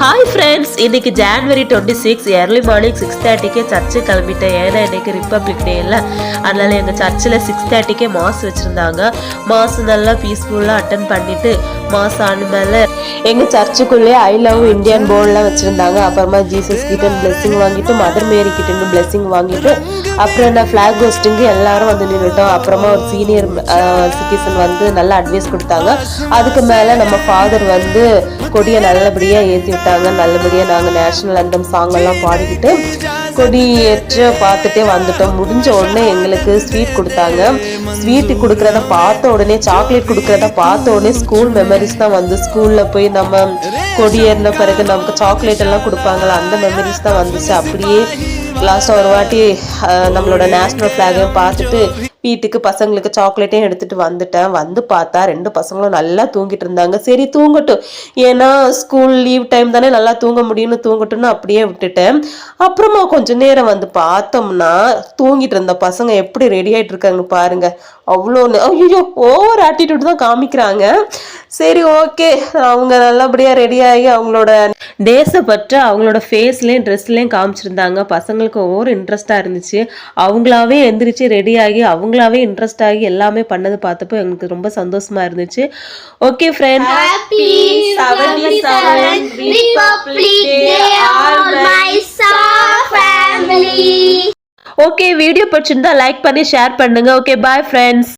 Hi friends, இன்னைக்கு January 26 early morning 6:30க்கே church கிளம்பிட்டேன். ஏன்னா இன்னைக்கு ரிப்பப்ளிக் டே இல்லை, அதனால எங்கள் சர்ச்சில் 6:30க்கே மாஸ் வச்சுருந்தாங்க. மாஸ் நல்லா பீஸ்ஃபுல்லாக அட்டன் பண்ணிட்டு மாஸ் ஆன மேலே எங்கள் சர்ச்சுக்குள்ளேயே ஐ லவ் இந்தியன் போர்டெலாம் வச்சுருந்தாங்க. அப்புறமா ஜீசஸ் கிட்ட பிளெஸிங் வாங்கிட்டு, மதர் மேரி கிட்ட பிளெஸிங் வாங்கிட்டு, அப்புறம் என்ன ஃப்ளாக் ஹோஸ்டிங்கு எல்லாரும் வந்து நின்றுட்டோம். அப்புறமா ஒரு சீனியர் சிட்டிசன் வந்து நல்லா அட்வைஸ் கொடுத்தாங்க. அதுக்கு மேலே நம்ம ஃபாதர் வந்து கொடியை நல்லபடியாக ஏற்றி விட்டாங்க. நல்லபடியாக நாங்கள் நேஷனல் அந்தம் சாங் எல்லாம் பாடிக்கிட்டு கொடி ஏற்ற பார்த்துட்டே வந்துட்டோம். முடிஞ்ச உடனே எங்களுக்கு ஸ்வீட் கொடுத்தாங்க. ஸ்வீட்டு கொடுக்குறத பார்த்த உடனே, சாக்லேட் கொடுக்குறத பார்த்த உடனே ஸ்கூல் மெமரிஸ் தான் வந்து, ஸ்கூலில் போய் நம்ம கொடி ஏறின பிறகு நமக்கு சாக்லேட் எல்லாம் கொடுப்பாங்களா, அந்த மெமரிஸ் தான் வந்துச்சு. அப்படியே லாஸ்ட்டாக ஒரு வாட்டி நம்மளோட நேஷ்னல் ஃப்ளாகையும் பார்த்துட்டு வீட்டுக்கு பசங்களுக்கு சாக்லேட்டையும் எடுத்துட்டு வந்துட்டேன். வந்து பார்த்தா 2 பசங்களும் நல்லா தூங்கிட்டு இருந்தாங்க. சரி தூங்கட்டும், ஏன்னா ஸ்கூல் லீவ் டைம் தானே, நல்லா தூங்க முடியும்னு தூங்கட்டும்னு அப்படியே விட்டுட்டேன். அப்புறமா கொஞ்ச நேரம் வந்து பார்த்தோம்னா தூங்கிட்டு இருந்த பசங்க எப்படி ரெடி ஆகிட்டு இருக்காங்க பாருங்க. அவ்வளோ ஐயோ ஓவர் ஆட்டிடியூட் தான் காமிக்கிறாங்க. சரி ஓகே, அவங்க நல்லபடியாக ரெடி ஆகி அவங்களோட டேஸை பற்றி அவங்களோட ஃபேஸ்லேயும் ட்ரெஸ்லேயும் காமிச்சிருந்தாங்க. பசங்களுக்கு ஓவர் இன்ட்ரெஸ்டாக இருந்துச்சு. அவங்களாவே எந்திரிச்சு ரெடி ஆகி அவங்களாவே இன்ட்ரெஸ்ட் ஆகி எல்லாமே பண்ணது பார்த்தப்போ எனக்கு ரொம்ப சந்தோஷமா இருந்துச்சு. Okay friend, Happy 77th Republic Day all my family. Okay video பிடிச்சிருந்தா லைக் பண்ணி ஷேர் பண்ணுங்க. Okay bye friends.